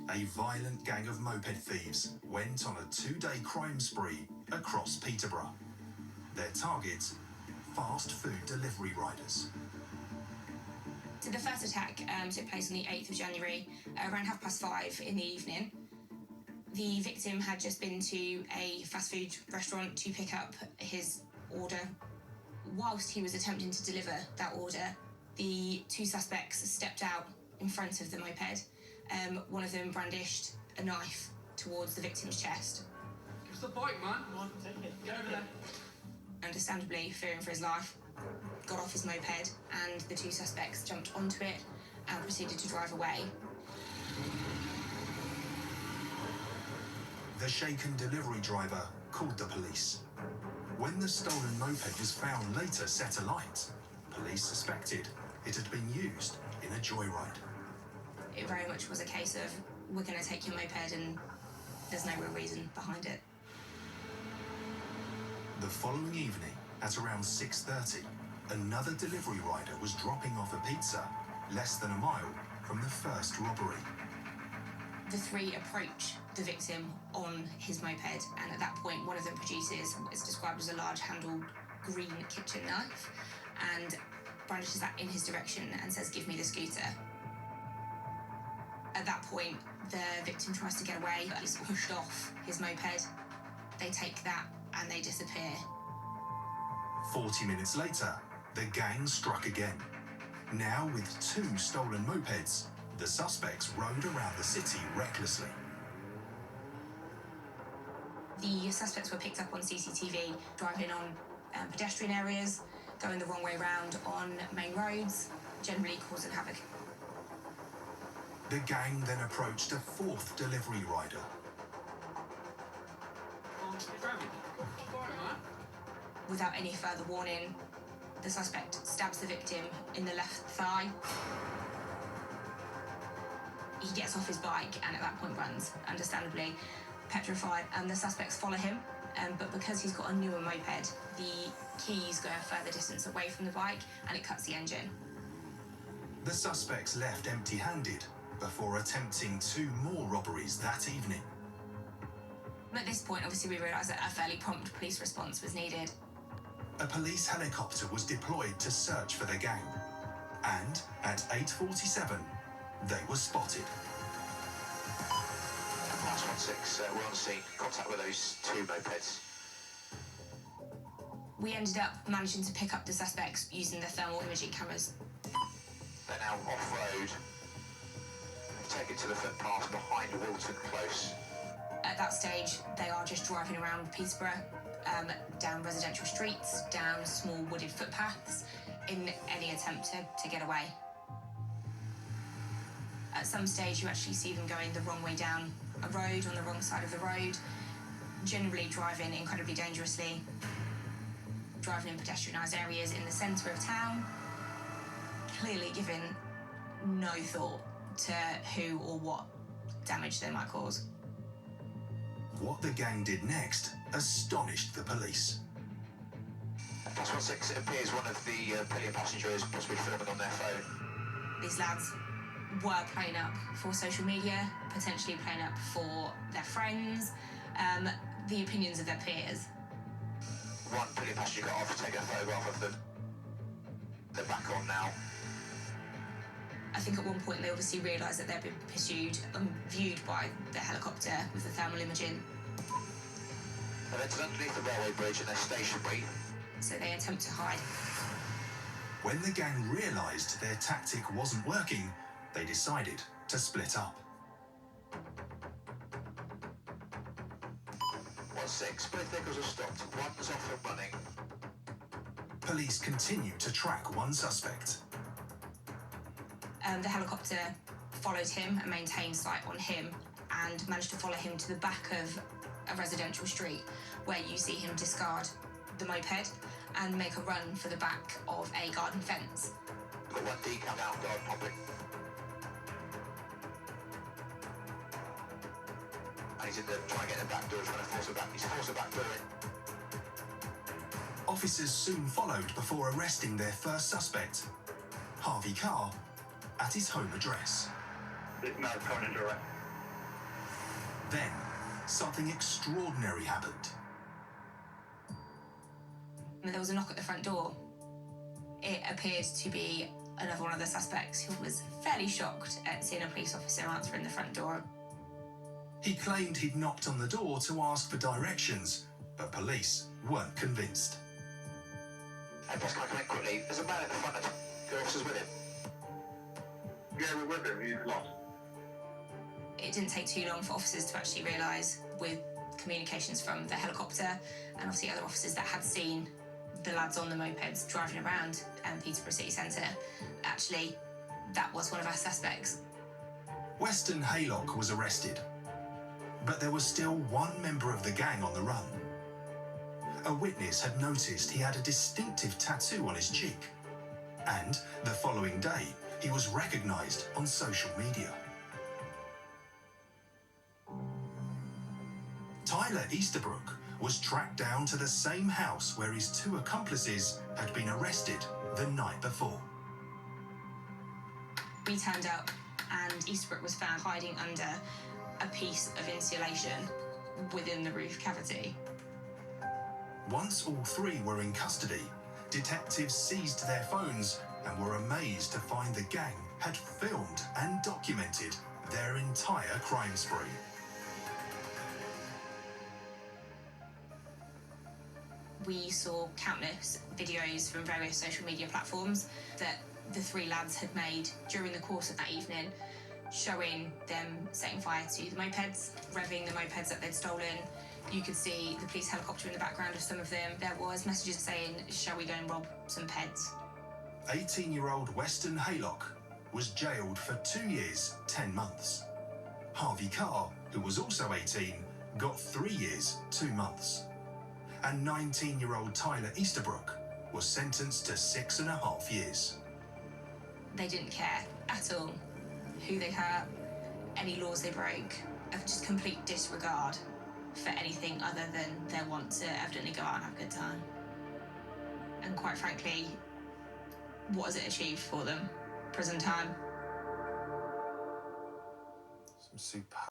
a violent gang of moped thieves went on a 2-day crime spree across Peterborough. Their targets, fast food delivery riders. So the first attack took place on the 8th of January, around 5:30 in the evening. The victim had just been to a fast food restaurant to pick up his order. Whilst he was attempting to deliver that order, the two suspects stepped out in front of the moped. One of them brandished a knife towards the victim's chest. Give us the bike, man. Come on, take it. Get over there. Understandably, fearing for his life, got off his moped, and the two suspects jumped onto it and proceeded to drive away. The shaken delivery driver called the police. When the stolen moped was found later set alight, police suspected it had been used in a joyride. It very much was a case of, we're going to take your moped and there's no real reason behind it. The following evening, at around 6:30, another delivery rider was dropping off a pizza less than a mile from the first robbery. The three approach the victim on his moped, and at that point one of them produces what's described as a large-handled green kitchen knife and brandishes that in his direction and says, "Give me the scooter." At that point, the victim tries to get away, but he's pushed off his moped. They take that and they disappear. 40 minutes later, the gang struck again. Now with 2 stolen mopeds, the suspects roamed around the city recklessly. The suspects were picked up on CCTV, driving on pedestrian areas, going the wrong way round on main roads, generally causing havoc. The gang then approached a 4th delivery rider. Without any further warning, the suspect stabs the victim in the left thigh. He gets off his bike and at that point runs, understandably petrified, and the suspects follow him. But because he's got a newer moped, the keys go a further distance away from the bike and it cuts the engine. The suspects left empty-handed before attempting 2 more robberies that evening. At this point, obviously, we realised that a fairly prompt police response was needed. A police helicopter was deployed to search for the gang, and at 8:47, they were spotted. Last 16, we're on scene. Contact with those 2 mopeds. We ended up managing to pick up the suspects using the thermal imaging cameras. They're now off-road. Take it to the footpath behind Wilton Close. At that stage, they are just driving around Peterborough, down residential streets, down small wooded footpaths, in any attempt to get away. At some stage, you actually see them going the wrong way down a road, on the wrong side of the road, generally driving incredibly dangerously, driving in pedestrianised areas in the centre of town, clearly giving no thought to who or what damage they might cause. What the gang did next astonished the police. Last 16, it appears one of the pillion passengers possibly filming on their phone. These lads were playing up for social media, potentially playing up for their friends, the opinions of their peers. One pillion passenger got off to take a photograph of them. They're back on now. I think at one point they obviously realised that they'd been pursued and viewed by the helicopter with the thermal imaging. They've entered underneath the railway bridge and they're stationary. So they attempt to hide. When the gang realised their tactic wasn't working, they decided to split up. 16, both vehicles are stopped. One's off and running. Police continued to track one suspect. The helicopter followed him and maintained sight on him and managed to follow him to the back of a residential street where you see him discard the moped and make a run for the back of a garden fence. Got one decal down, guard popping. And he's in the, trying to get the back door, trying to force the back. He's forced the back door in. Officers soon followed before arresting their first suspect, Harvey Carr, at his home address. There's no current arrest. Then, something extraordinary happened. There was a knock at the front door. It appeared to be another one of the suspects who was fairly shocked at seeing a police officer answering the front door. He claimed he'd knocked on the door to ask for directions, but police weren't convinced. Hey, boss, can I come in quickly? There's a man at the front of your officers with him. Yeah, we're with him. He's lost. It didn't take too long for officers to actually realise, with communications from the helicopter and obviously other officers that had seen the lads on the mopeds driving around Peterborough city centre, actually, that was one of our suspects. Weston Haylock was arrested, but there was still one member of the gang on the run. A witness had noticed he had a distinctive tattoo on his cheek, and the following day, he was recognised on social media. Tyler Easterbrook was tracked down to the same house where his two accomplices had been arrested the night before. We turned up and Easterbrook was found hiding under a piece of insulation within the roof cavity. Once all three were in custody, detectives seized their phones and were amazed to find the gang had filmed and documented their entire crime spree. We saw countless videos from various social media platforms that the three lads had made during the course of that evening, showing them setting fire to the mopeds, revving the mopeds that they'd stolen. You could see the police helicopter in the background of some of them. There was messages saying, "Shall we go and rob some peds?" 18-year-old Weston Haylock was jailed for 2 years, 10 months. Harvey Carr, who was also 18, got 3 years, 2 months. And 19-year-old Tyler Easterbrook was sentenced to 6.5 years. They didn't care at all who they hurt, any laws they broke, of just complete disregard for anything other than their want to evidently go out and have a good time. And quite frankly, what has it achieved for them? Prison time. Some superb